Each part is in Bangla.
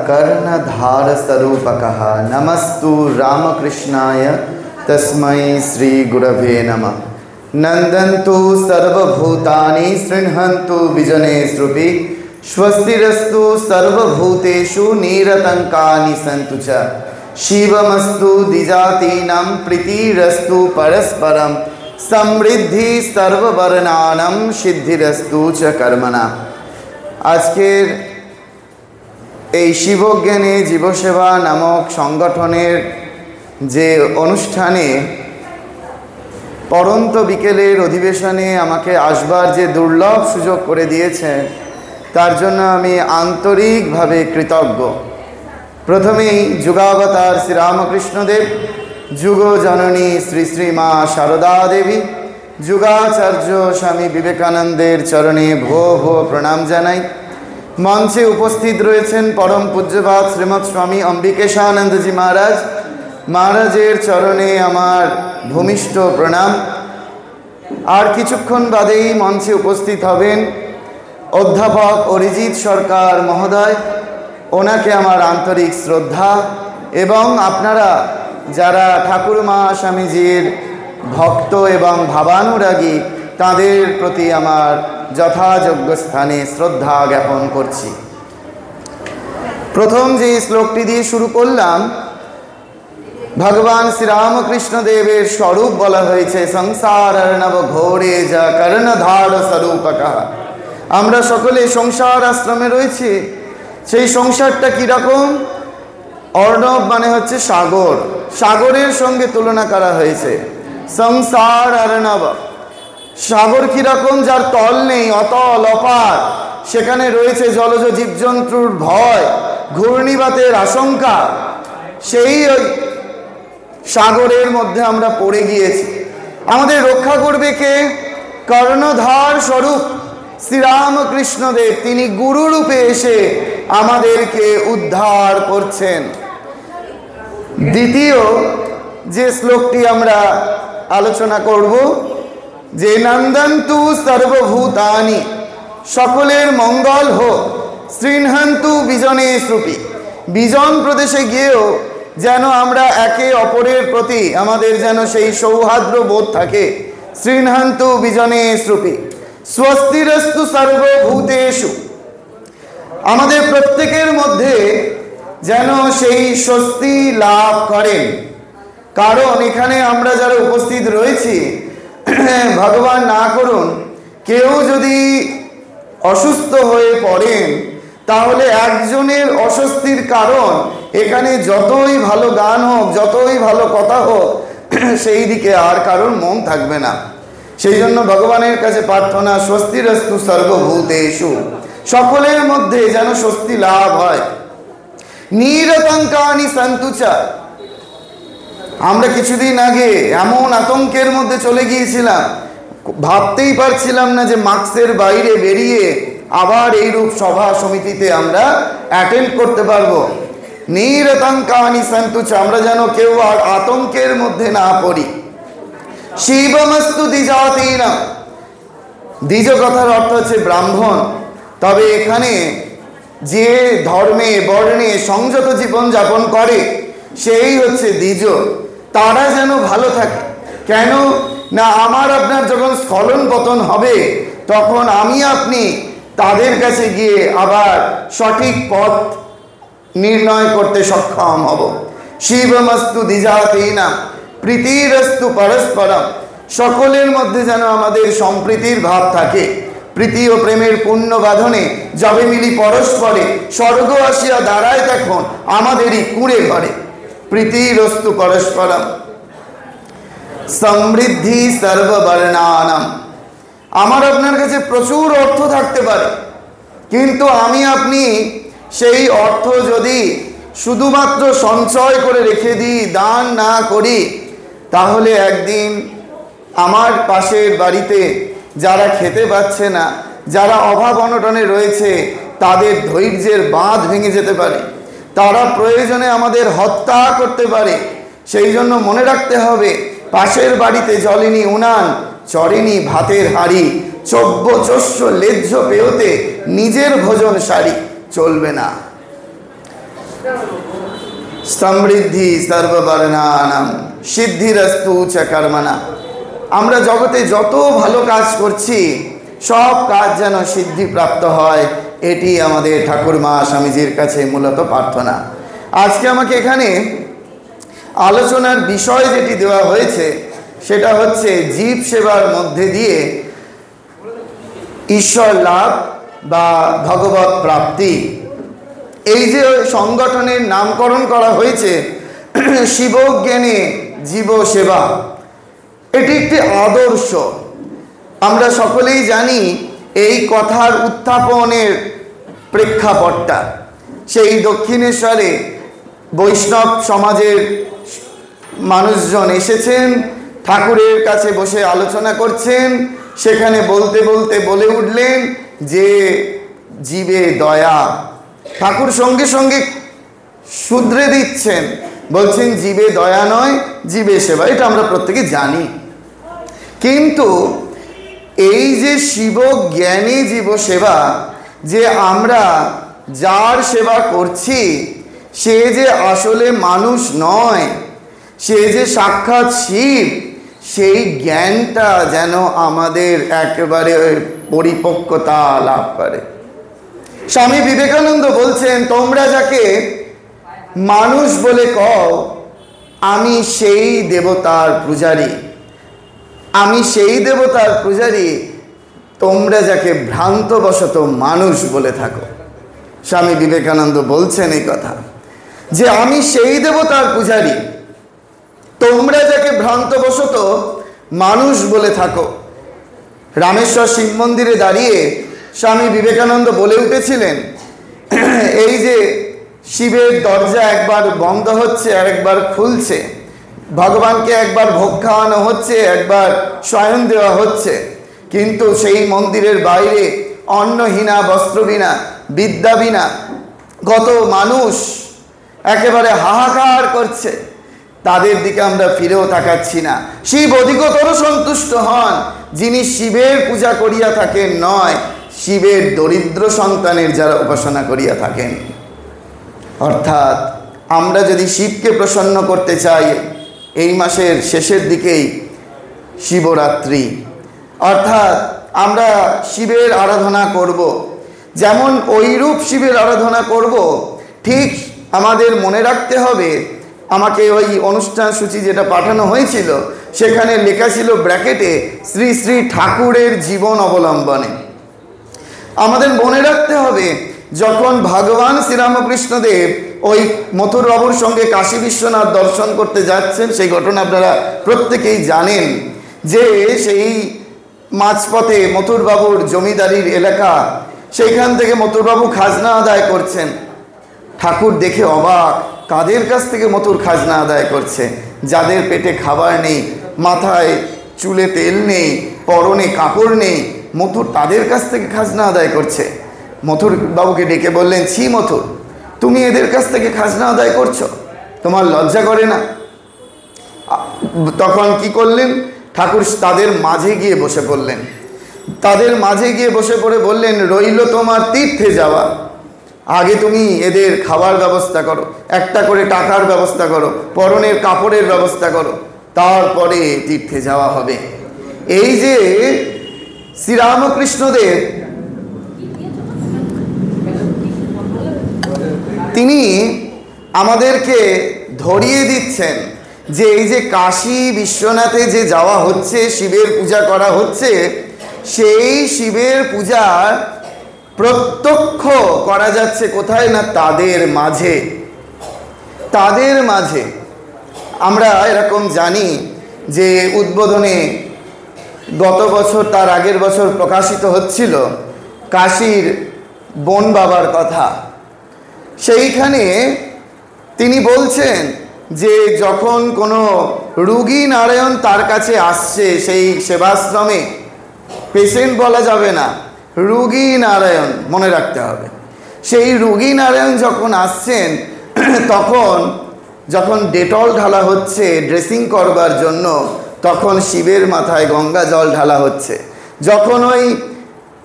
कर्णधारस्वरूपकः नमस्तु रामकृष्णाय तस्मै श्रीगुरवे नमः। नन्दन्तु सर्वभूतानि शृण्वन्तु विजनेष्वपि स्वस्तिरस्तु सर्वभूतेषु निरतङ्कानि सन्तु च शिवमस्तु द्विजातीनां प्रीतिरस्तु परस्परं समृद्धि सर्ववर्णानां सिद्धिरस्तु च कर्मणा। आजकेर এই শিবজ্ঞানে জীবসেবা নামক সংগঠনের যে অনুষ্ঠানে পরন্ত বিকেলের অধিবেশনে আমাকে আসবার যে দুর্লভ সুযোগ করে দিয়েছে তার জন্য আমি আন্তরিকভাবে কৃতজ্ঞ। প্রথমেই যুগাবতার শ্রীরামকৃষ্ণদেব, যুগ জননী শ্রী শ্রী মা শারদা দেবী, যুগাচার্য স্বামী বিবেকানন্দের চরণে ভো ভো প্রণাম জানাই। মঞ্চে উপস্থিত রয়েছেন পরম পূজ্যপাদ শ্রীমৎ স্বামী অম্বিকেশানন্দজি মহারাজ, মহারাজের চরণে আমার ভূমিষ্ঠ প্রণাম। আর কিছুক্ষণ বাদেই মঞ্চে উপস্থিত হবেন অধ্যাপক অরিজিৎ সরকার মহোদয়, ওনাকে আমার আন্তরিক শ্রদ্ধা। এবং আপনারা যারা ঠাকুরমা স্বামীজির ভক্ত এবং ভাবানুরাগী তাদের প্রতি আমার যথাযোগ্য স্থানে শ্রদ্ধা জ্ঞাপন করছি। প্রথম যে শ্লোকটি দিয়ে শুরু করলাম, ভগবান শ্রীরামকৃষ্ণদেবের স্বরূপ বলা হয়েছে সংসার অর্ণব ঘোরে যা কর্ণধার স্বরূপকঃ। আমরা সকলে সংসার আশ্রমে রয়েছি। সেই সংসারটা কীরকম? অর্ণব মানে হচ্ছে সাগর, সাগরের সঙ্গে তুলনা করা হয়েছে। সংসার অর্ণব, সাগর কীরকম? যার তল নেই, অতল অপার, সেখানে রয়েছে জলজ জীবজন্তুর ভয়, ঘূর্ণিবাতের আশঙ্কা। সেই সাগরের মধ্যে আমরা পড়ে গিয়েছি। আমাদের রক্ষা করবে কে? কর্ণধার স্বরূপ শ্রীরামকৃষ্ণদেব, তিনি গুরুরূপে এসে আমাদেরকে উদ্ধার করছেন। দ্বিতীয় যে শ্লোকটি আমরা আলোচনা করব, যে নন্দন্তু সর্বভূতানি, সকলের মঙ্গল হোক, শৃণ্বন্তু বিজনেষ্বপি, বিজন প্রদেশে গিয়েও যেন আমরা একে অপরের প্রতি আমাদের যেন সেই সৌহার্দ্য বোধ থাকে। শৃণ্বন্তু বিজনেষ্বপি স্বস্তিরস্তু সর্বভূতেষু, আমাদের প্রত্যেকের মধ্যে যেন সেই স্বস্তি লাভ করেন। কারণ এখানে আমরা যারা উপস্থিত রয়েছি, ভগবান না করুন কেউ যদি অসুস্থ হয়ে পড়েন, তাহলে একজনের অস্বস্তির কারণ এখানে যতই ভালো গান হোক, যতই ভালো কথা হোক, সেই দিকে আর কারোর মন থাকবে না। সেই জন্য ভগবানের কাছে প্রার্থনা, স্বস্তিরস্তু সর্বভূতেষু, সকলের মধ্যে যেন স্বস্তি লাভ হয়। নিরতঙ্কানি সন্তু চ, আমরা কিছুদিন আগে এমন আতঙ্কের মধ্যে চলে গিয়েছিলাম, ভাবতেই পারছিলাম না যে মাস্কের বাইরে বেরিয়ে আবার এইরূপ সভা সমিতিতে আমরা অ্যাটেন্ড করতে পারবো। নিরতঙ্কানি সন্তু চ, আমরা যেন কেউ আর আতঙ্কের মধ্যে না পড়ি। শিবমস্তু দ্বিজাতীনাম, দ্বিজ কথার অর্থ হচ্ছে ব্রাহ্মণ। তবে এখানে যে ধর্মে বর্ণে সংযত জীবন যাপন করে সেই হচ্ছে দ্বিজ, তারা যেন ভালো থাকে। কেন না, আমার আপনার যখন স্খলন পতন হবে, তখন আমি আপনি তাদের কাছে গিয়ে আবার সঠিক পথ নির্ণয় করতে সক্ষম হব। শিবমস্তু দ্বিজাতীনাম প্রীতিরস্তু পরস্পরম, সকলের মধ্যে যেন আমাদের সম্প্রীতির ভাব থাকে। প্রীতি ও প্রেমের পুণ্য বাঁধনে যবে মিলি পরস্পরে, স্বর্গ আসিয়া দাঁড়ায় তখন আমাদেরই কুঁড়ে ঘরে। প্রীতিরস্তু পরস্পরম সমৃদ্ধি সর্ববর্ণানাম, আমার আপনার কাছে প্রচুর অর্থ থাকতে পারে, কিন্তু আমি আপনি সেই অর্থ যদি শুধুমাত্র সঞ্চয় করে রেখে দিই, দান না করি, তাহলে একদিন আমার পাশের বাড়িতে যারা খেতে পাচ্ছে না, যারা অভাব অনটনে রয়েছে, তাদের ধৈর্যের বাঁধ ভেঙে যেতে পারে, তারা প্রয়োজনে আমাদের হত্যা করতে পারে। সেই জন্য মনে রাখতে হবে, পাশের বাড়িতে জ্বলেনি উনান, চড়েনি ভাতের হাঁড়ি, চব্য চস্য লেজ্জ পেয়তে নিজের ভোজন সারি, চলবে না। সমৃদ্ধি সর্ববর্ণানাম সিদ্ধিরস্তু চ কর্মণা। আমরা জগতে যত ভালো কাজ করছি সব কাজ যেন সিদ্ধিপ্রাপ্ত হয়, এটি আমাদের ঠাকুরমা স্বামীজির কাছে মূলত প্রার্থনা। আজকে আমাকে এখানে আলোচনার বিষয় যেটি দেওয়া হয়েছে সেটা হচ্ছে জীব সেবার মধ্যে দিয়ে ঈশ্বর লাভ বা ভগবত প্রাপ্তি। এই যে সংগঠনের নামকরণ করা হয়েছে শিবজ্ঞানে জীব সেবা, এটি একটি আদর্শ। আমরা সকলেই জানি এই কথার উত্থাপনের প্রেক্ষাপটটা সেই দক্ষিণেশ্বরে বৈষ্ণব সমাজের মানুষজন এসেছেন, ঠাকুরের কাছে বসে আলোচনা করছেন। সেখানে বলতে বলতে বলে উঠলেন যে জীবে দয়া। ঠাকুর সঙ্গে সঙ্গে শুধরে দিচ্ছেন, বলছেন জীবে দয়া নয়, জীবে সেবা। এটা আমরা প্রত্যেকে জানি। কিন্তু এই যে শিব জ্ঞানী জীব সেবা, যে আমরা যার সেবা করছি সে যে আসলে মানুষ নয়, সে যে সাক্ষাৎ শিব, সেই জ্ঞানটা যেন আমাদের একেবারে পরিপক্কতা লাভ করে। স্বামী বিবেকানন্দ বলছেন, তোমরা যাকে মানুষ বলে কও, আমি সেই দেবতার পূজারী, আমি সেই দেবতার পূজারী। তোমরা যাকে ভ্রান্তবশত মানুষ বলে থাকো। স্বামী বিবেকানন্দ বলছেন এই কথা, যে আমি সেই দেবতার পূজারী, তোমরা যাকে ভ্রান্তবশত মানুষ বলে থাকো। রামেশ্বর শিব মন্দিরে দাঁড়িয়ে স্বামী বিবেকানন্দ বলে উঠেছিলেন, এই যে শিবের দরজা একবার বন্ধ হচ্ছে আর একবার খুলছে, ভগবানকে একবার ভোগ খাওয়ানো হচ্ছে, একবার শয়ন দেওয়া হচ্ছে, কিন্তু সেই মন্দিরের বাইরে অন্নহীনা, বস্ত্রবিনা, বিদ্যাবিনা কত মানুষ একেবারে হাহাকার করছে। তাদের দিকে আমরা ফিরেও তাকাচ্ছি না। শিব অধিকতর সন্তুষ্ট হন যিনি শিবের পূজা করিয়া থাকেন, নয় শিবের দরিদ্র সন্তানের যারা উপাসনা করিয়া থাকেন। অর্থাৎ আমরা যদি শিবকে প্রসন্ন করতে চাই, এই মাসের শেষের দিকেই শিবরাত্রি, অর্থাৎ আমরা শিবের আরাধনা করব। যেমন ওইরূপ শিবের আরাধনা করব, ঠিক আমাদের মনে রাখতে হবে, আমাকে ওই অনুষ্ঠান সূচি যেটা পাঠানো হয়েছিল সেখানে লেখা ছিল ব্র্যাকেটে শ্রী শ্রী ঠাকুরের জীবন অবলম্বনে। আমাদের মনে রাখতে হবে, যখন ভগবান শ্রীরামকৃষ্ণদেব ওই মথুরবাবুর সঙ্গে কাশী বিশ্বনাথ দর্শন করতে যাচ্ছেন, সেই ঘটনা আপনারা প্রত্যেকেই জানেন, যে সেই মাঝপথে মথুরবাবুর জমিদারির এলাকা, সেইখান থেকে মথুরবাবু খাজনা আদায় করছেন। ঠাকুর দেখে অবাক, কাদের কাছ থেকে মথুর খাজনা আদায় করছে? যাদের পেটে খাবার নেই, মাথায় চুলে তেল নেই, পরনে কাপড় নেই, মথুর তাদের কাছ থেকে খাজনা আদায় করছে। মথুর বাবুকে ডেকে বললেন, ছি মথুর, তুমি এদের কাছ থেকে খাজনা আদায় করছো, তোমার লজ্জা করে না? তখন কি করলেন? ঠাকুর তাদের মাঝে গিয়ে বসে পড়লেন। তাদের মাঝে গিয়ে বসে পড়ে বললেন, রইল তোমার তীর্থে যাওয়া, আগে তুমি এদের খাবার ব্যবস্থা করো, একটা করে টাকার ব্যবস্থা করো, পরনের কাপড়ের ব্যবস্থা করো, তারপরে তীর্থে যাওয়া হবে। এই যে শ্রীরামকৃষ্ণদেব, তিনি আমাদেরকে ধরিয়ে দিচ্ছেন যে এই যে কাশী বিশ্বনাথে যে যাওয়া হচ্ছে, শিবের পূজা করা হচ্ছে, সেই শিবের পূজা প্রত্যক্ষ করা যাচ্ছে কোথায় না? তাদের মাঝে। তাদের মাঝে আমরা এরকম জানি যে উদ্বোধনে গত বছর, তার আগের বছর প্রকাশিত হচ্ছিল কাশীর বন বাবার কথা। সেইখানে তিনি বলছেন যে যখন কোনো রুগী নারায়ণ তার কাছে আসছে, সেই সেবাশ্রমে পেশেন্ট বলা যাবে না, রুগী নারায়ণ মনে রাখতে হবে। সেই রুগী নারায়ণ যখন আসছেন, তখন যখন ডেটল ঢালা হচ্ছে ড্রেসিং করবার জন্য, তখন শিবের মাথায় গঙ্গা জল ঢালা হচ্ছে। যখন ওই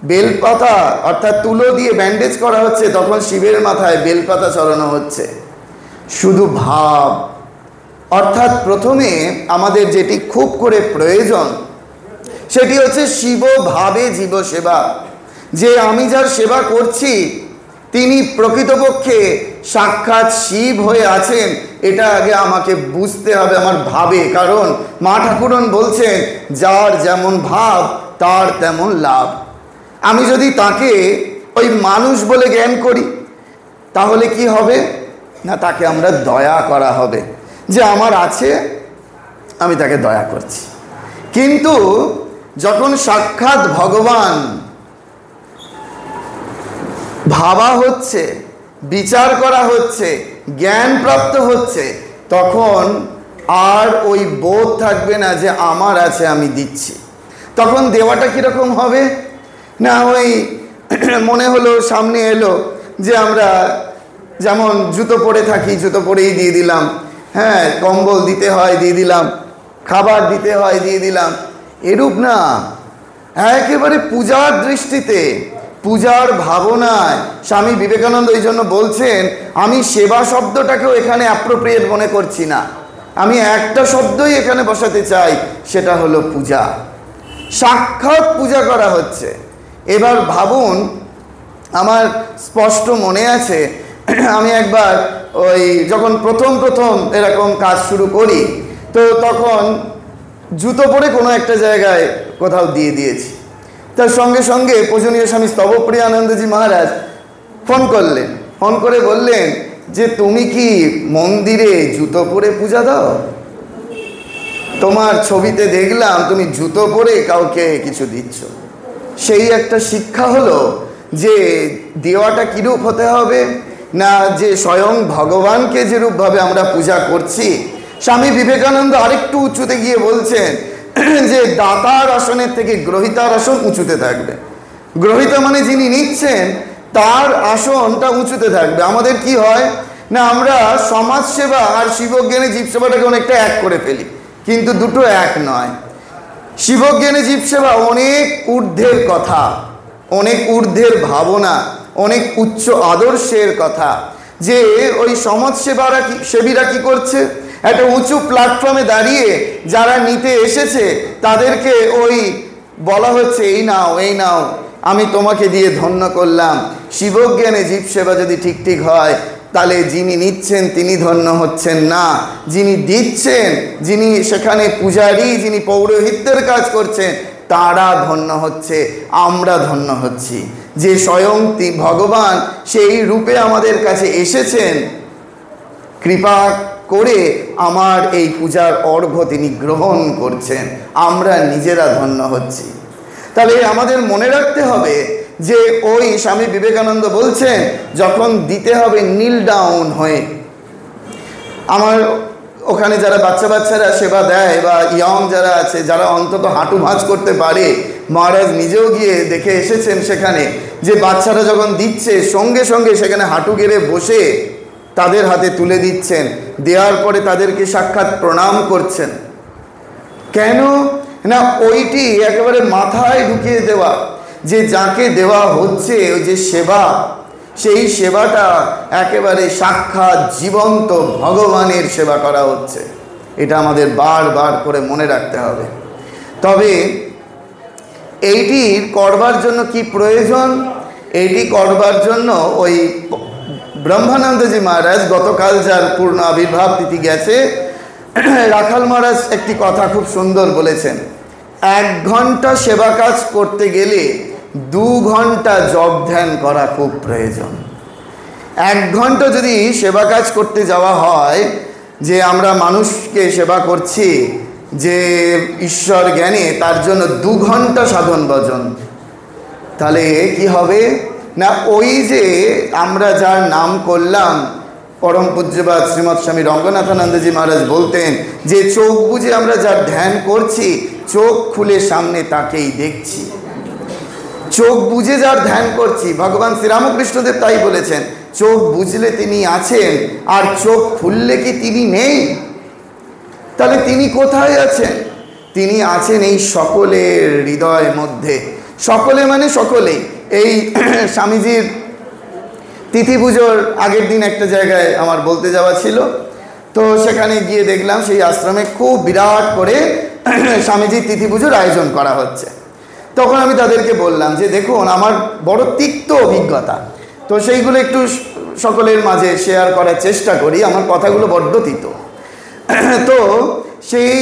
বেলপাতা অর্থাৎ তুলো দিয়ে ব্যান্ডেজ করা হচ্ছে, তখন শিবের মাথায় বেলপাতা চড়ানো হচ্ছে। শুধু ভাব। অর্থাৎ প্রথমে আমাদের যেটি খুব করে প্রয়োজন সেটি হচ্ছে শিব ভাবে জীব সেবা। যে আমি যার সেবা করছি তিনি প্রকৃতপক্ষে সাক্ষাৎ শিব হয়ে আছেন, এটা আগে আমাকে বুঝতে হবে আমার ভাবে। কারণ মা ঠাকুরন বলছেন, যার যেমন ভাব তার তেমন লাভ। আমি যদি তাকে ওই মানুষ বলে জ্ঞান করি তাহলে কি হবে না, তাকে আমরা দয়া করা হবে, যে আমার আছে আমি তাকে দয়া করছি। কিন্তু যখন সাক্ষাৎ ভগবান ভাবা হচ্ছে, বিচার করা হচ্ছে, জ্ঞান প্রাপ্ত হচ্ছে, তখন আর ওই বোধ থাকবে না যে আমার আছে আমি দিচ্ছি। তখন দেওয়াটা কীরকম হবে না, ওই মনে হলো সামনে এলো যে আমরা যেমন জুতো পরে থাকি, জুতো পরেই দিয়ে দিলাম, হ্যাঁ, কম্বল দিতে হয় দিয়ে দিলাম, খাবার দিতে হয় দিয়ে দিলাম। এরূপ না, একেবারে পূজার দৃষ্টিতে, পূজার ভাবনায় স্বামী বিবেকানন্দ এই জন্য বলছেন, আমি সেবা শব্দটাকেও এখানে অ্যাপ্রোপ্রিয়েট মনে করছি না, আমি একটা শব্দই এখানে বসাতে চাই, সেটা হলো পূজা। সাক্ষাৎ পূজা করা হচ্ছে। এবার ভাবুন, আমার স্পষ্ট মনে আছে আমি একবার ওই যখন প্রথম এরকম কাজ শুরু করি, তো তখন জুতো পরে কোনো একটা জায়গায় কোথাও দিয়ে দিয়েছি। তার সঙ্গে সঙ্গে পূজনীয় স্বামী স্তবপ্রিয়ানন্দজি মহারাজ ফোন করলেন, ফোন করে বললেন যে তুমি কি মন্দিরে জুতো পরে পূজা দাও? তোমার ছবিতে দেখলাম তুমি জুতো পরে কাউকে কিছু দিচ্ছ। সেই একটা শিক্ষা হলো যে দেওয়াটা কীরূপ হতে হবে না, যে স্বয়ং ভগবানকে যেরূপভাবে আমরা পূজা করছি। স্বামী বিবেকানন্দ আরেকটু উঁচুতে গিয়ে বলছেন যে দাতার আসনের থেকে গ্রহিতার আসন উঁচুতে থাকবে। গ্রহিতা মানে যিনি নিচ্ছেন তার আসনটা উঁচুতে থাকবে। আমাদের কি হয় না, আমরা সমাজ সেবা আর শিবজ্ঞানে জীব সেবাটাকে অনেকটা এক করে ফেলি, কিন্তু দুটো এক নয়। শিবজ্ঞানে জীব সেবা অনেক ঊর্ধ্বের কথা, অনেক ঊর্ধ্বের ভাবনা, অনেক উচ্চ আদর্শের কথা। যে ওই সমাজ সেবীরা কি করছে, একটা উঁচু প্ল্যাটফর্মে দাঁড়িয়ে যারা নিতে এসেছে তাদেরকে ওই বলা হচ্ছে, এই নাও এই নাও, আমি তোমাকে দিয়ে ধন্য করলাম। শিবজ্ঞানে জীব সেবা যদি ঠিক হয় তাহলে যিনি নিচ্ছেন তিনি ধন্য হচ্ছেন না, যিনি দিচ্ছেন, যিনি সেখানে পূজারী, যিনি পৌরোহিত্যের কাজ করছেন তারা ধন্য হচ্ছে, আমরা ধন্য হচ্ছি। যে স্বয়ং ভগবান সেই রূপে আমাদের কাছে এসেছেন, কৃপা করে আমার এই পূজার অর্ঘ্য তিনি গ্রহণ করছেন, আমরা নিজেরা ধন্য হচ্ছি। তাহলে আমাদের মনে রাখতে হবে যে ওই স্বামী বিবেকানন্দ বলছেন যখন দিতে হবে নীল ডাউন হয়ে। আমার ওখানে যারা বাচ্চারা সেবা দেয় বা ইয়ং যারা আছে, যারা অন্তত হাঁটু ভাঁজ করতে পারে, মহারাজ নিজেও গিয়ে দেখে এসেছেন সেখানে যে বাচ্চারা যখন দিচ্ছে সঙ্গে সঙ্গে সেখানে হাঁটু গেড়ে বসে তাদের হাতে তুলে দিচ্ছেন, দেওয়ার পরে তাদেরকে সাক্ষাৎ প্রণাম করছেন। কেন না, ওইটি একেবারে মাথায় ঢুকিয়ে দেওয়া যে যাকে দেওয়া হচ্ছে ওই যে সেবা, সেই সেবাটা একেবারে সাক্ষাৎ জীবন্ত ভগবানের সেবা করা হচ্ছে। এটা আমাদের বারবার করে মনে রাখতে হবে। তবে এইটির করবার জন্য কি প্রয়োজন? এইটি করবার জন্য ওই ব্রহ্মানন্দজি মহারাজ গতকাল যার পূর্ণ আবির্ভাব তিথি গেছে, রাখাল মহারাজ একটি কথা খুব সুন্দর বলেছেন, 1 ঘন্টা সেবা কাজ করতে গেলে 2 ঘন্টা জপ ধ্যান করা খুব প্রয়োজন। 1 ঘন্টা যদি সেবা কাজ করতে যাওয়া হয়, যে আমরা মানুষকে সেবা করছি যে ঈশ্বর জ্ঞানে, তার জন্য 2 ঘন্টা সাধন ভজন, তাহলে কি হবে না, ওই যে আমরা যার নাম করলাম, পরম পূজ্যবাদ শ্রীমৎ স্বামী রঙ্গনাথানন্দজি মহারাজ বলতেন যে চোখ বুজে আমরা যার ধ্যান করছি, চোখ খুলে সামনে তাকেই দেখছি। চোখ বুজে যার ধ্যান করছি, ভগবান শ্রীরামকৃষ্ণদেব তাই বলেছেন, চোখ বুঝলে তিনি আছেন, আর চোখ খুললে কি তিনি নেই? তাহলে তিনি কোথায় আছেন? তিনি আছেন এই সকলের হৃদয়ের মধ্যে। সকলে মানে সকলেই। এই স্বামীজির তিথি পুজোর আগের দিন একটা জায়গায় আমার বলতে যাওয়া ছিল, তো সেখানে গিয়ে দেখলাম সেই আশ্রমে খুব বিরাট করে স্বামীজির তিথি পুজোর আয়োজন করা হচ্ছে। তখন আমি তাদেরকে বললাম যে দেখুন, আমার বড় তিক্ত অভিজ্ঞতা, তো সেইগুলো একটু সকলের মাঝে শেয়ার করার চেষ্টা করি, আমার কথাগুলো বড্ড তিত। তো সেই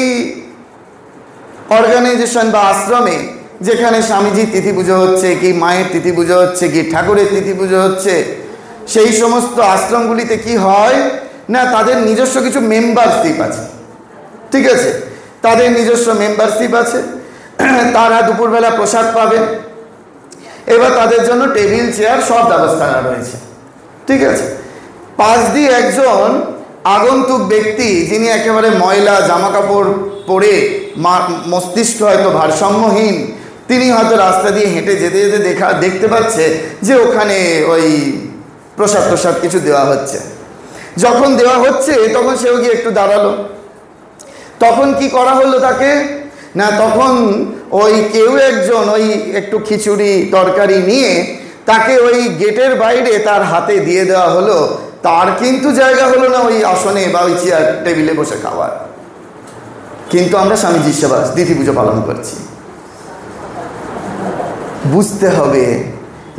অর্গানাইজেশন বা আশ্রমে যেখানে স্বামীজির তিথি পুজো হচ্ছে, কি মায়ের তিথি পুজো হচ্ছে, কি ঠাকুরের তিথি পুজো হচ্ছে, সেই সমস্ত আশ্রমগুলিতে কি হয় না, তাদের নিজস্ব কিছু মেম্বারশিপ আছে, ঠিক আছে, তাদের নিজস্ব মেম্বারশিপ আছে, তারা দুপুরবেলা প্রসাদ পাবে, এবার তাদের জন্য টেবিল চেয়ার সব ব্যবস্থা রয়েছে, ঠিক আছে। পাশ দিয়ে একজন আগন্তুক ব্যক্তি, যিনি একেবারে ময়লা জামা কাপড় পরে মস্তিষ্ক হয়তো ভারসাম্যহীন, তিনি হয়তো রাস্তা দিয়ে হেঁটে যেতে যেতে দেখতে পাচ্ছে যে ওখানে ওই প্রসাদ কিছু দেওয়া হচ্ছে। যখন দেওয়া হচ্ছে তখন সেও গিয়ে একটু দাঁড়ালো। তখন কি করা হলো তাকে না, তখন ওই কেউ একজন ওই একটু খিচুড়ি তরকারি নিয়ে তাকে ওই গেটের বাইরে তার হাতে দিয়ে দেওয়া হলো। তার কিন্তু জায়গা হলো না ওই আসনে বা ওই চেয়ার টেবিলে বসে খাওয়ার, কিন্তু আমরা স্বামীজির সেবা তিথি পুজো পালন করছি। বুঝতে হবে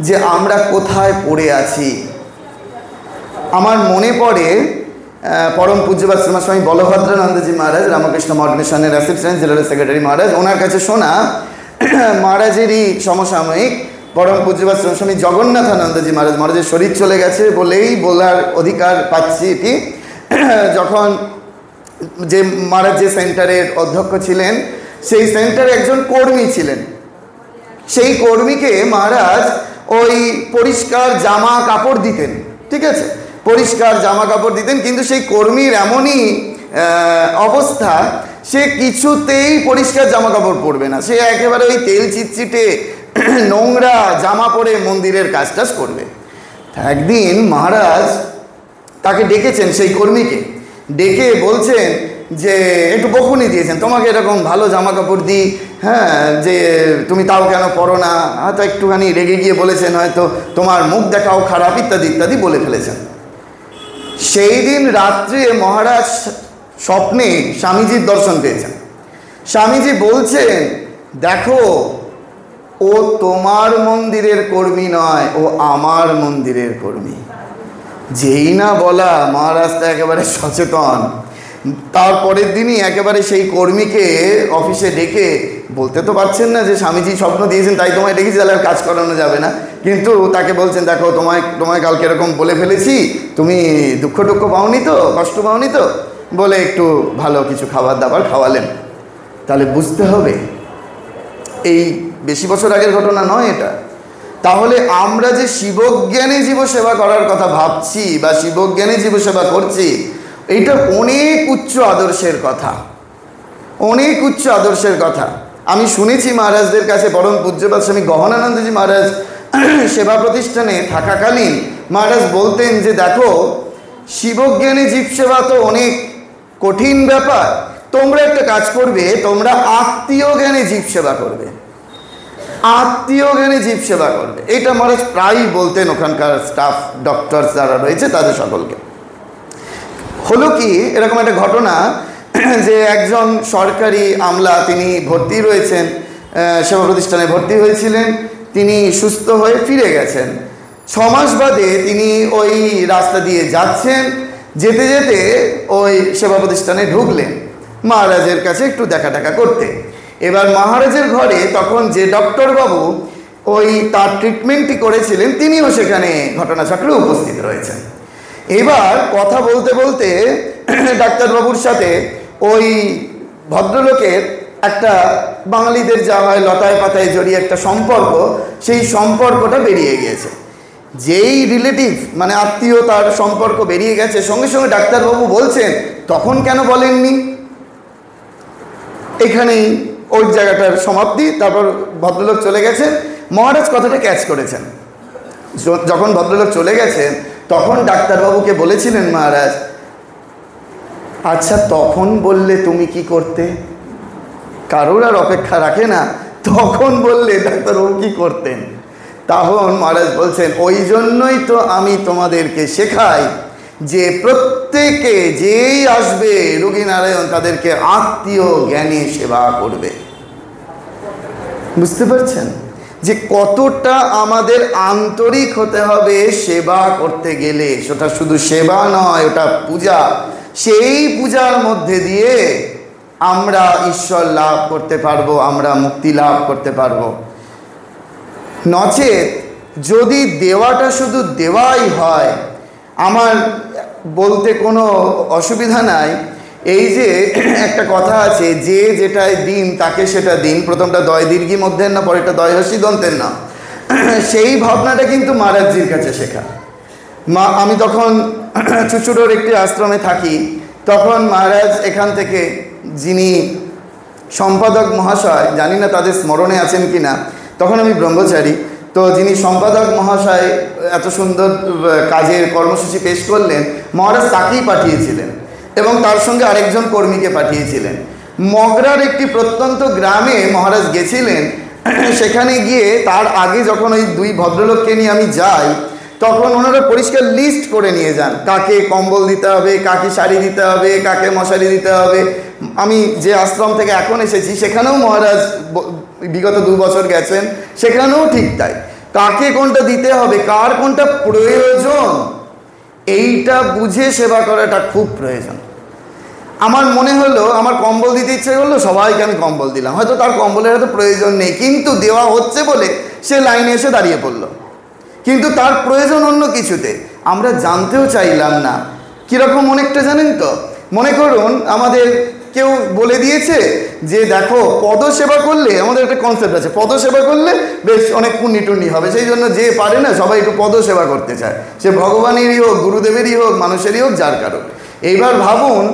যে আমরা কোথায় পড়ে আছি। আমার মনে পড়ে পরম পূজ্যপাদ শ্রীমৎ বলভদ্রানন্দজি মহারাজ, রামকৃষ্ণ মঠ মিশনের অ্যাসিস্ট্যান্ট জেনারেল সেক্রেটারি মহারাজ, ওনার কাছে শোনা মহারাজেরই সমসাময়িক পরম পূজ্যপাদ স্বামী জগন্নাথানন্দজি মহারাজ, মহারাজের শরীর চলে গেছে বলেই বলার অধিকার পাচ্ছি এটি। যখন যে মহারাজ যে সেন্টারের অধ্যক্ষ ছিলেন, সেই সেন্টারে একজন কর্মী ছিলেন, সেই কর্মীকে মহারাজ ওই পরিষ্কার জামা কাপড় দিতেন, ঠিক আছে, পরিষ্কার জামা কাপড় দিতেন, কিন্তু সেই কর্মীর এমনই অবস্থা, সে কিছুতেই পরিষ্কার জামা কাপড় পরবে না, সে একেবারে ওই তেল চিটচিটে নোংরা জামা পরে মন্দিরের কাজ টাজ করবে। একদিন মহারাজ তাকে ডেকেছেন, সেই কর্মীকে ডেকে বলছেন যে একটু বকুনি দিয়েছেন, তোমাকে এরকম ভালো জামা কাপড় দিই, হ্যাঁ, যে তুমি তাও কেন পরো না, হয়তো একটুখানি রেগে গিয়ে বলেছেন, হয়তো তোমার মুখ দেখাও খারাপ ইত্যাদি ইত্যাদি বলে ফেলেছেন। সেই দিন রাত্রে মহারাজ স্বপ্নে স্বামীজির দর্শন পেয়েছেন। স্বামীজি বলছেন, দেখো, ও তোমার মন্দিরের কর্মী নয়, ও আমার মন্দিরের কর্মী। যেই না বলা, মহারাজ তো একেবারে সচেতন। তারপরের দিনই একেবারে সেই কর্মীকে অফিসে ডেকে, বলতে তো পারছেন না যে স্বামীজি স্বপ্ন দিয়েছেন তাই তোমায় ডেকেছি, তাহলে আর কাজ করানো যাবে না, কিন্তু তাকে বলছেন, দেখো তোমায় কালকে এরকম বলে ফেলেছি, তুমি দুঃখ পাওনি তো, কষ্ট পাওনি তো, বলে একটু ভালো কিছু খাবার দাবার খাওয়ালেন। তাহলে বুঝতে হবে এই বেশি বছর আগের ঘটনা নয় এটা। তাহলে আমরা যে শিবজ্ঞানী জীব সেবা করার কথা ভাবছি বা শিবজ্ঞানী জীব সেবা করছি, এইটা অনেক উচ্চ আদর্শের কথা, অনেক উচ্চ আদর্শের কথা। আমি শুনেছি মহারাজদের কাছে, পরম পূজ্যপাদ স্বামী গহনানন্দজি মহারাজ সেবা প্রতিষ্ঠানে থাকাকালীন মহারাজ বলতেন যে দেখো, শিবজ্ঞানী জীব সেবা তো অনেক কঠিন ব্যাপার, তোমরা একটা কাজ করবে, তোমরা আত্মীয় জ্ঞানে জীব সেবা করবে, আত্মীয় জ্ঞানে জীব সেবা করবে। এটা মহারাজ প্রায়ই বলতেন ওখানকার স্টাফ ডক্টর যারা রয়েছে তাদের সকলকে। হলো কি, এরকম একটা ঘটনা যে একজন সরকারি আমলা, তিনি ভর্তি রয়েছেন, সেবা প্রতিষ্ঠানে ভর্তি হয়েছিলেন, তিনি সুস্থ হয়ে ফিরে গেছেন। 6 মাস বাদে তিনি ওই রাস্তা দিয়ে যাচ্ছেন, যেতে যেতে ওই সেবা প্রতিষ্ঠানে ঢুকলেন মহারাজের কাছে একটু দেখা করতে। এবার মহারাজের ঘরে তখন যে ডক্টরবাবু ওই তার ট্রিটমেন্টই করেছিলেন, তিনিও সেখানে ঘটনাচক্রে উপস্থিত রয়েছেন। এবার কথা বলতে বলতে ডাক্তারবাবুর সাথে ওই ভদ্রলোকের একটা, বাঙালিদের যা হয় লতায় পাতায় জড়িয়ে একটা সম্পর্ক, সেই সম্পর্কটা বেরিয়ে গিয়েছে। যেই রিলেটিভ মানে আত্মীয়, তার সম্পর্ক বেরিয়ে গেছে, সঙ্গে সঙ্গে ডাক্তারবাবু বলছেন, তখন কেন বলেননি। এখানেই ওই জায়গাটার সমাপ্তি। তারপর ভদ্রলোক চলে গেছেন, মহারাজ কথাটা ক্যাচ করেছেন। যখন ভদ্রলোক চলে গেছেন তখন ডাক্তারবাবুকে বলেছিলেন মহারাজ, আচ্ছা তখন বললে তুমি কি করতে? কারোর আর অপেক্ষা রাখে না, তখন বললে ডাক্তারবাবু কি করতেন? তখন মহারাজ বলছেন, ওই জন্যই তো আমি তোমাদেরকে শেখাই যে প্রত্যেকে যেই আসবে রোগী নারায়ণ তাদেরকে আত্মীয় জ্ঞানে সেবা করবে। বুঝতে পারছেন যে কতটা আমাদের আন্তরিক হতে হবে সেবা করতে গেলে। সেটা শুধু সেবা নয়, ওটা পূজা। সেই পূজার মধ্যে দিয়ে আমরা ঈশ্বর লাভ করতে পারবো, আমরা মুক্তি লাভ করতে পারবো। নচেত যদি দেওয়াটা শুধু দেওয়াই হয়, আমার বলতে কোনো অসুবিধা নাই। এই যে একটা কথা আছে, যে যেটাই দিন তাকে সেটা দিন, প্রথমটা দয় দীর্ঘি মধ্যের না, পরেরটা দয় হসি দন্তের না। সেই ভাবনাটা কিন্তু মহারাজজির কাছে শেখা। আমি তখন চুচুড়োর একটি আশ্রমে থাকি, তখন মহারাজ এখান থেকে যিনি সম্পাদক মহাশয়, জানি না তাদের স্মরণে আছেন কি না, তখন আমি ব্রহ্মচারী, তো যিনি সম্পাদক মহাশয় এত সুন্দর কাজের কর্মসূচি পেশ করলেন, মহারাজ তাকেই পাঠিয়েছিলেন এবং তার সঙ্গে আরেকজন কর্মীকে পাঠিয়েছিলেন। মগরার একটি প্রত্যন্ত গ্রামে মহারাজ গেছিলেন। সেখানে গিয়ে তার আগে যখন ওই দুই ভদ্রলোককে নিয়ে আমি যাই, তখন ওনারা পরিষ্কার লিস্ট করে নিয়ে যান, কাকে কম্বল দিতে হবে, কাকে শাড়ি দিতে হবে, কাকে মশারি দিতে হবে। আমি যে আশ্রম থেকে এখন এসেছি সেখানেও মহারাজ বিগত 2 বছর গেছেন, সেখানেও ঠিক তাই। কাকে কোনটা দিতে হবে, কার কোনটা প্রয়োজন, এইটা বুঝে সেবা করাটা খুব প্রয়োজন। আমার মনে হলো, আমার কম্বল দিতে ইচ্ছে করলো, সবাইকে আমি কম্বল দিলাম, হয়তো তার কম্বলের হয়তো প্রয়োজন নেই, কিন্তু দেওয়া হচ্ছে বলে সে লাইনে এসে দাঁড়িয়ে পড়লো, কিন্তু তার প্রয়োজন অন্য কিছুতে। আমরা জানতেও চাইলাম না। কীরকম অনেকটা জানেন তো, মনে করুন আমাদের কেউ বলে দিয়েছে যে দেখো পদসেবা করলে, আমাদের একটা কনসেপ্ট আছে, পদসেবা করলে বেশ অনেক পুণ্যি টুণ্যি হবে, সেই জন্য যে পারে না সবাই একটু পদসেবা করতে চায়, সে ভগবানেরই হোক, গুরুদেবেরই হোক, মানুষেরই হোক, যার কারো। এইবার ভাবুন,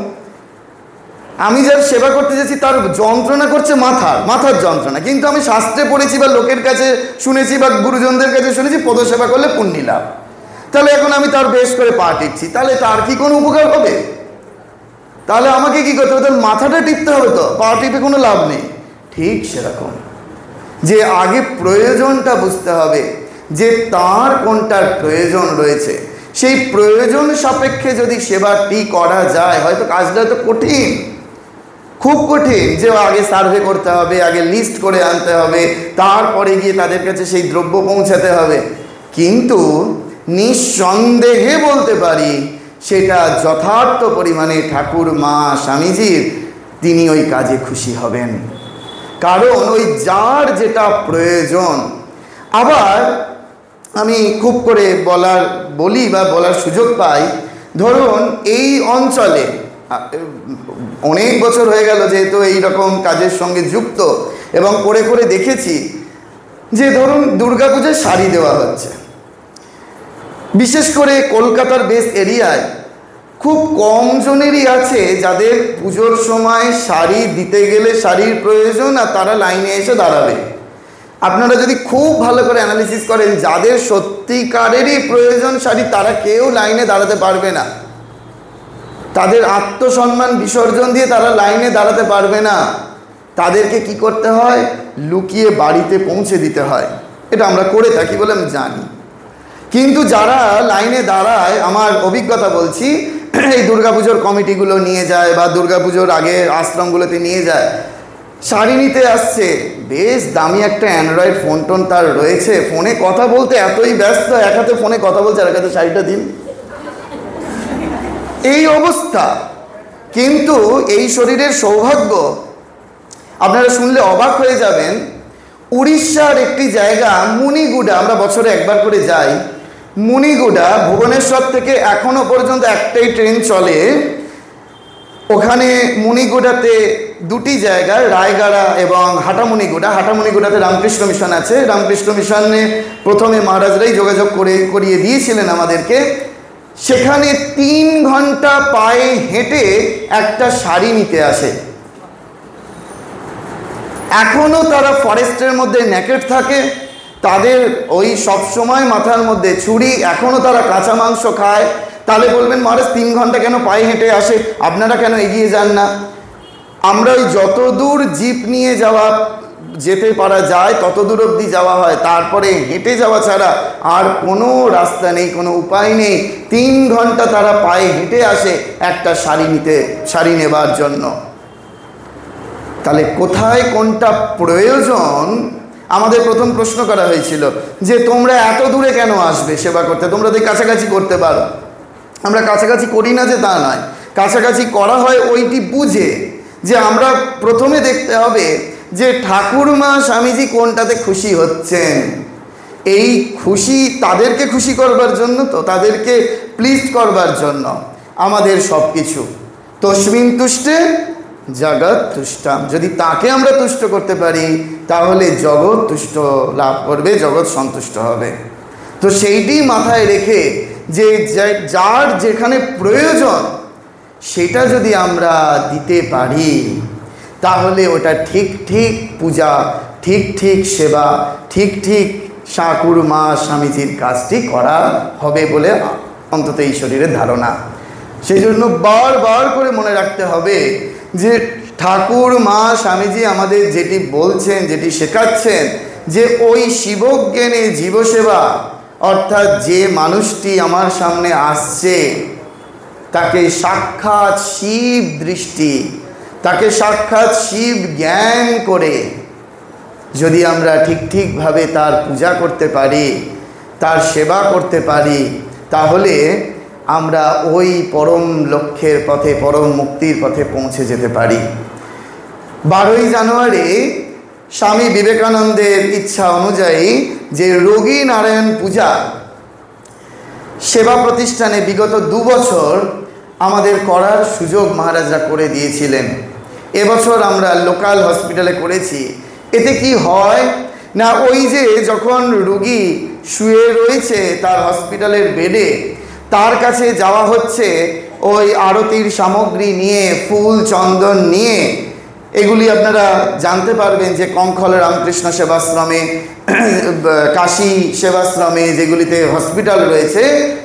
আমি যার সেবা করতে যাচ্ছি তার যন্ত্রণা করছে মাথার যন্ত্রণা, কিন্তু আমি শাস্ত্রে পড়েছি বা লোকের কাছে শুনেছি বা গুরুজনদের কাছে শুনেছি পদসেবা করলে পুণ্যি লাভ। তাহলে এখন আমি তার বেশ করে পা টিপছি, তাহলে তার কি কোনো উপকার হবে? তাহলে আমাকে কি করতে হবে? তাহলে মাথাটা টিপতে হবে, তো পা টিপে কোনো লাভ নেই। ঠিক সেরকম যে আগে প্রয়োজনটা বুঝতে হবে যে তার কোনটার প্রয়োজন রয়েছে, সেই প্রয়োজন সাপেক্ষে যদি সেবাটি করা যায়, হয়তো কাজটা হয়তো কঠিন, খুব কঠিন, যে আগে সার্ভে করতে হবে, আগে লিস্ট করে আনতে হবে, তারপরে গিয়ে তাদের কাছে সেই দ্রব্য পৌঁছাতে হবে, কিন্তু নিঃসন্দেহে বলতে পারি সেটা যথার্থ পরিমাণে ঠাকুর মা স্বামীজির তিনি ওই কাজে খুশি হবেন, কারণ ওই যার যেটা প্রয়োজন। আবার আমি খুব করে বলার সুযোগ পাই, ধরুন এই অঞ্চলে অনেক বছর হয়ে গেল যেহেতু এই রকম কাজের সঙ্গে যুক্ত, এবং করে করে দেখেছি যে ধরুন দুর্গাপূজায় শাড়ি দেওয়া হচ্ছে, বিশেষ করে কলকাতার বেশ এরিয়ায় খুব কম জনেরই আছে যাদের পুজোর সময় শাড়ি দিতে গেলে শাড়ির প্রয়োজন, আর তারা লাইনে এসে দাঁড়াবে। আপনারা যদি খুব ভালো করে অ্যানালিসিস করেন, যাদের সত্যিকারেরই প্রয়োজন শাড়ি, তারা কেউ লাইনে দাঁড়াতে পারবে না, তাদের আত্মসম্মান বিসর্জন দিয়ে তারা লাইনে দাঁড়াতে পারবে না। তাদেরকে কি করতে হয়? লুকিয়ে বাড়িতে পৌঁছে দিতে হয়। এটা আমরা করে থাকি বলে আমি জানি। কিন্তু যারা লাইনে দাঁড়ায়, আমার অভিজ্ঞতা বলছি, এই দুর্গাপুজোর কমিটিগুলো নিয়ে যায় বা দুর্গাপুজোর আগে আশ্রমগুলোতে নিয়ে যায়, শাড়ি নিতে আসছে, বেশ দামি একটা অ্যান্ড্রয়েড ফোন টোন তার রয়েছে, ফোনে কথা বলতে এতই ব্যস্ত, এক হাতে ফোনে কথা বলছে, আর এক হাতে শাড়িটা দিন, এই অবস্থা। কিন্তু এই শরীরের সৌভাগ্য, আপনারা শুনলে অবাক হয়ে যাবেন, উড়িষ্যার একটি জায়গা মুনিগুডা, আমরা বছরে একবার করে যাই, মুনিগুডা ভুবনেশ্বর থেকে এখনো পর্যন্ত একটাই ট্রেন চলে। ওখানে মুনিগুডাতে দুটি জায়গায়, রায়গাড়া এবং হাটামুনিগুডাতে রামকৃষ্ণ মিশন আছে। রামকৃষ্ণ মিশনে প্রথমে মহারাজরাই যোগাযোগ করিয়ে দিয়েছিলেন আমাদেরকে। সেখানে 3 ঘন্টা পায়ে হেঁটে একটা শাড়ি নিতে আসে। এখনও তারা ফরেস্টের মধ্যে নেকেড থাকে, তাদের ওই সবসময় মাথার মধ্যে ছুরি, এখনও তারা কাঁচা মাংস খায়। তাহলে বলবেন মহারাজ 3 ঘন্টা কেন পায়ে হেঁটে আসে, আপনারা কেন এগিয়ে যান না? আমরা ওই যত দূর জিপ নিয়ে যেতে পারা যায় তত দূর অবধি যাওয়া হয়, তারপরে হেঁটে যাওয়া ছাড়া আর কোনো রাস্তা নেই, কোনো উপায় নেই। 3 ঘন্টা তারা পায়ে হেঁটে আসে একটা শাড়ি নেবার জন্য। তাহলে কোথায় কোনটা প্রয়োজন? আমাদের প্রথম প্রশ্ন করা হয়েছিল যে তোমরা এত দূরে কেন আসবে সেবা করতে, তোমরা তো কাছাকাছি করতে পারো। আমরা কাছাকাছি করি না যে তা নয়, কাছাকাছি করা হয় ওইটি বুঝে যে আমরা প্রথমে দেখতে হবে যে ঠাকুরমা স্বামীজি কোনটাতে খুশি হচ্ছেন। এই খুশি তাদেরকে খুশি করবার জন্য, তো তাদেরকে প্লিজ করবার জন্য আমাদের সব কিছু। তস্মিন তুষ্টে জগৎ তুষ্টাম, যদি তাকে আমরা তুষ্ট করতে পারি তাহলে জগৎ তুষ্ট লাভ করবে, জগৎ সন্তুষ্ট হবে। তো সেইটি মাথায় রেখে যে যার যেখানে প্রয়োজন সেটা যদি আমরা দিতে পারি তাহলে ওটা ঠিক ঠিক পূজা, ঠিক ঠিক সেবা, ঠিক ঠিক ঠাকুরমা স্বামীজির কাজটি করা হবে বলে অন্তত এই শরীরের ধারণা। সেই জন্য বারবার করে মনে রাখতে হবে যে ঠাকুরমা স্বামীজি আমাদের যেটি বলছেন, যেটি শেখাচ্ছেন, যে ওই শিবজ্ঞানে জীবসেবা, অর্থাৎ যে মানুষটি আমার সামনে আসছে তাকে সাক্ষাৎ শিব দৃষ্টি, তাকে সাক্ষাৎ শিব জ্ঞান করে যদি আমরা ঠিক ঠিকভাবে তার পূজা করতে পারি, তার সেবা করতে পারি, তাহলে আমরা ওই পরম লক্ষ্যের পথে, পরম মুক্তির পথে পৌঁছে যেতে পারি। 12ই জানুয়ারি স্বামী বিবেকানন্দের ইচ্ছা অনুযায়ী যে রোগী নারায়ণ পূজা সেবা প্রতিষ্ঠানে বিগত 2 বছর আমাদের করার সুযোগ মহারাজরা করে দিয়েছিলেন। এবছর আমরা লোকাল হসপিটালে করেছি। এতে কি হয় না, ওই যে যখন রোগী শুয়ে রয়েছে তার হসপিটালের বেডে, তার কাছে যাওয়া হচ্ছে ওই আরতির সামগ্রী নিয়ে, ফুল চন্দন নিয়ে। এগুলি আপনারা জানতে পারবেন যে কঙ্খল রামকৃষ্ণ সেবাশ্রমে, কাশী সেবাশ্রমে যেগুলিতে হসপিটাল রয়েছে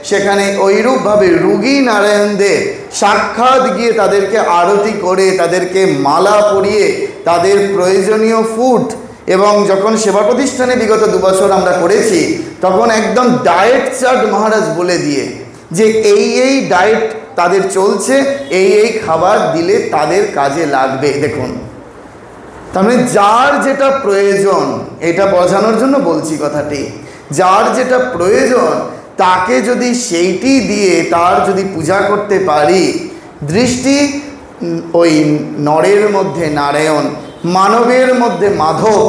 সেখানে ওইরূপভাবে রোগী নারায়ণদের সাক্ষাৎ গিয়ে তাদেরকে আরতি করে, তাদেরকে মালা পরিয়ে, তাদের প্রয়োজনীয় ফুড, এবং যখন সেবা প্রতিষ্ঠানে বিগত 2 বছর আমরা করেছি তখন একদম ডায়েট চার্ট মহারাজ বলে দিয়ে যে এই ডায়েট তাদের চলছে, এই খাবার দিলে তাদের কাজে লাগবে। দেখুন, তার মানে যার যেটা প্রয়োজন, এটা বোঝানোর জন্য বলছি কথাটি, যার যেটা প্রয়োজন তাকে যদি সেইটি দিয়ে তার যদি পূজা করতে পারি, দৃষ্টি ওই নরের মধ্যে নারায়ণ, মানবের মধ্যে মাধব,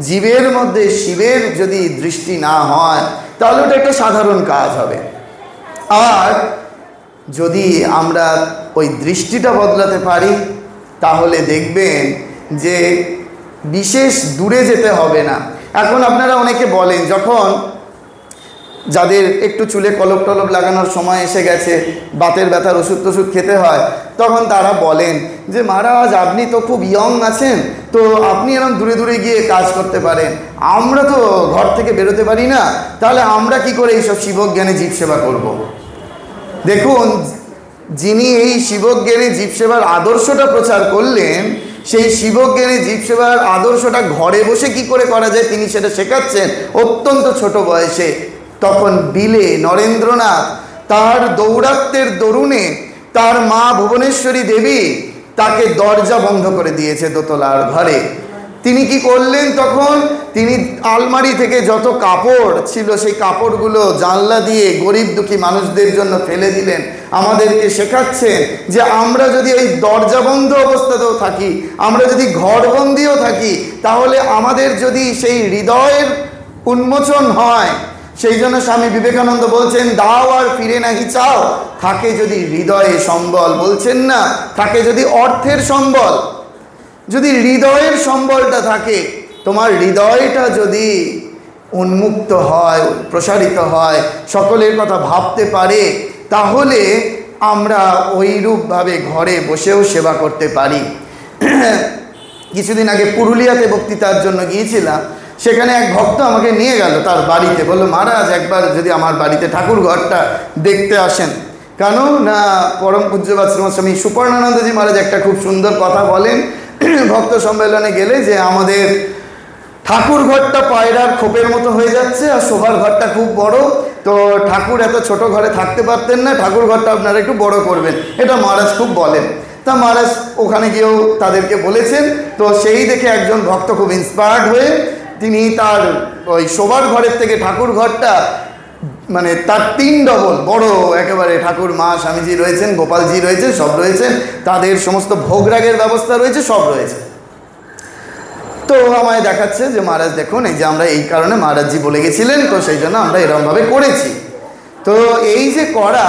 জীবের মধ্যে শিবের যদি দৃষ্টি না হয় তাহলে ওটা একটা সাধারণ কাজ হবে। আর যদি আমরা ওই দৃষ্টিটা বদলাতে পারি তাহলে দেখবেন যে বিশেষ দূরে যেতে হবে না। এখন আপনারা অনেকে বলেন, যখন যাদের একটু চুলে কলপ টলপ লাগানোর সময় এসে গেছে, বাতের ব্যথার ওষুধ টষুধ খেতে হয়, তখন তারা বলেন যে মহারাজ আপনি তো খুব ইয়ং আছেন, তো আপনি এরকম দূরে দূরে গিয়ে কাজ করতে পারেন, আমরা তো ঘর থেকে বেরোতে পারি না, তাহলে আমরা কি করে এইসব শিবজ্ঞানে জীব সেবা করব? দেখুন, যিনি এই শিবজ্ঞানে জীব সেবার আদর্শটা প্রচার করলেন, সেই শিবজ্ঞানে জীব সেবার আদর্শটা ঘরে বসে কি করে করা যায় তিনি সেটা শেখাচ্ছেন অত্যন্ত ছোট বয়সে। তখন বিলে নরেন্দ্রনাথ তার দৌরাত্মের দরুণে তার মা ভুবনেশ্বরী দেবী তাকে দরজা বন্ধ করে দিয়েছে দোতলার ঘরে। তিনি কি করলেন, তখন তিনি আলমারি থেকে যত কাপড় ছিল সেই কাপড়গুলো জানলা দিয়ে গরিব দুঃখী মানুষদের জন্য ফেলে দিলেন। আমাদেরকে শেখাচ্ছেন যে আমরা যদি এই দরজা বন্ধ অবস্থাতেও থাকি, আমরা যদি ঘরবন্দিও থাকি, তাহলে আমাদের যদি সেই হৃদয়ের উন্মোচন হয়, সেই জন্য স্বামী বিবেকানন্দ বলছেন দাও আর ফিরে নাহি চাও, থাকে যদি হৃদয়ে সম্বল, বলছেন না থাকে যদি অর্থের সম্বল, যদি হৃদয়ের সম্বলটা থাকে, তোমার হৃদয়টা যদি উন্মুক্ত হয়, প্রসারিত হয়, সকলের কথা ভাবতে পারে, তাহলে আমরা ওইরূপভাবে ঘরে বসেও সেবা করতে পারি। কিছুদিন আগে পুরুলিয়াতে বক্তৃতার জন্য গিয়েছিলাম, সেখানে এক ভক্ত আমাকে নিয়ে গেল তার বাড়িতে, বলল মহারাজ একবার যদি আমার বাড়িতে ঠাকুর ঘরটা দেখতে আসেন। কেন না, পরম পূজ্যপাদ শ্রীমৎ স্বামী সুপর্ণানন্দজি মহারাজ একটা খুব সুন্দর কথা বলেন ভক্ত সম্মেলনে গেলে, যে আমাদের ঠাকুর ঘরটা পায়রার খোপের মতো হয়ে যাচ্ছে, আর শোবার ঘরটা খুব বড়। তো ঠাকুর এত ছোট ঘরে থাকতে পারতেন না, ঠাকুর ঘরটা আপনারা একটু বড় করবেন, এটা মহারাজ খুব বলেন। তা মহারাজ ওখানে গিয়েও তাদেরকে বলেছেন। তো সেই দেখে একজন ভক্ত খুব ইন্সপায়ার্ড হয়ে তিনি তার ওই শোবার ঘরের থেকে ঠাকুর ঘরটা মানে তার 3 ডবল বড়, একেবারে ঠাকুর মা স্বামীজি রয়েছেন, গোপালজি রয়েছেন, সব রয়েছেন, তাদের সমস্ত ভোগরাগের ব্যবস্থা রয়েছে, সব রয়েছে। তো আমায় দেখাচ্ছে যে মহারাজ দেখুন, এই যে আমরা এই কারণে মহারাজজি বলে গেছিলেন, তো সেই জন্য আমরা এরকমভাবে করেছি। তো এই যে করা,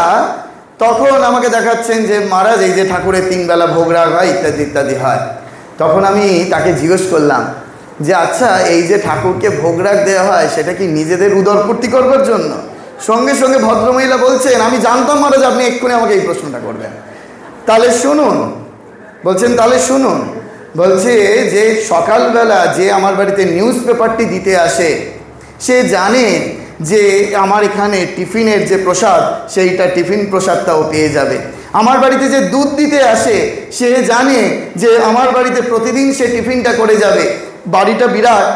তখন আমাকে দেখাচ্ছেন যে মহারাজ এই যে ঠাকুরের 3 বেলা ভোগরাগ হয়, ইত্যাদি ইত্যাদি হয়। তখন আমি তাকে জিজ্ঞেস করলাম যে আচ্ছা, এই যে ঠাকুরকে ভোগরাগ দেওয়া হয় সেটা কি নিজেদের উদরপূর্তি করবার জন্য? সঙ্গে সঙ্গে ভদ্রমহিলা বলছেন, আমি জানতাম মহারাজ আপনি এক্ষুনি আমাকে এই প্রশ্নটা করবেন, তাহলে শুনুন। বলছেন তাহলে শুনুন, বলছে যে সকালবেলা যে আমার বাড়িতে নিউজ পেপারটি দিতে আসে, সে জানে যে আমার এখানে টিফিনের যে প্রসাদ, সেইটা টিফিন প্রসাদটাও পেয়ে যাবে। আমার বাড়িতে যে দুধ দিতে আসে, সে জানে যে আমার বাড়িতে প্রতিদিন সে টিফিনটা করে যাবে। বাড়িটা বিরাট,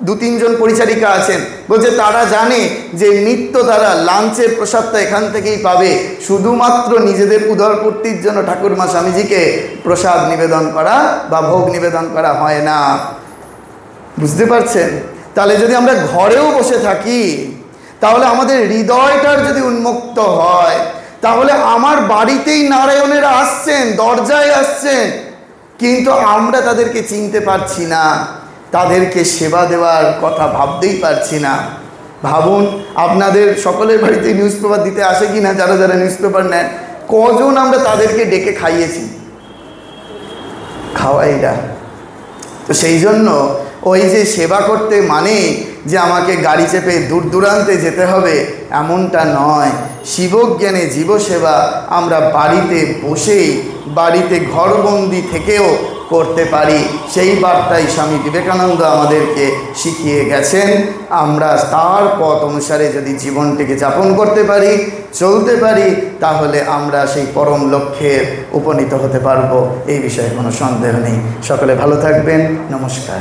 2-3 জন পরিচারিকা আছেন, বলছে তারা জানে যে নিত্য তারা লাঞ্চের প্রসাদটা এখান থেকেই পাবে। শুধুমাত্র নিজেদের উদরপূর্তির জন্য ঠাকুরমা স্বামীজিকে প্রসাদ নিবেদন করা বা ভোগ নিবেদন করা হয় না। বুঝতে পারছেন? তাহলে যদি আমরা ঘরেও বসে থাকি, তাহলে আমাদের হৃদয়টার যদি উন্মুক্ত হয়, তাহলে আমার বাড়িতেই নারায়ণেরা আসছেন, দরজায় আসছেন, কিন্তু আমরা তাদেরকে চিনতে পারছি না, তাদেরকে সেবা দেওয়ার কথা ভাবতেই পারছি না। ভাবুন, আপনাদের সকলের বাড়িতে নিউজ পেপার দিতে আসে কি না? যারা যারা নিউজ পেপার নেন, কজন আমরা তাদেরকে ডেকে খাইয়েছি? খাওয়াই না। তো সেই জন্য ওই যে সেবা করতে মানে যে আমাকে গাড়ি চেপে দূর দূরান্তে যেতে হবে, এমনটা নয়। শিবজ্ঞানে জীবসেবা আমরা বাড়িতে বসেই, বাড়িতে ঘরবন্দি থেকেও করতে পারি। সেই বার্তাই স্বামী বিবেকানন্দ আমাদেরকে শিখিয়ে গেছেন। আমরা তার পথ অনুসারে যদি জীবনটিকে যাপন করতে পারি, চলতে পারি, তাহলে আমরা সেই পরম লক্ষ্যে উপনীত হতে পারবো, এই বিষয়ে কোনো সন্দেহ নেই। সকলে ভালো থাকবেন। নমস্কার।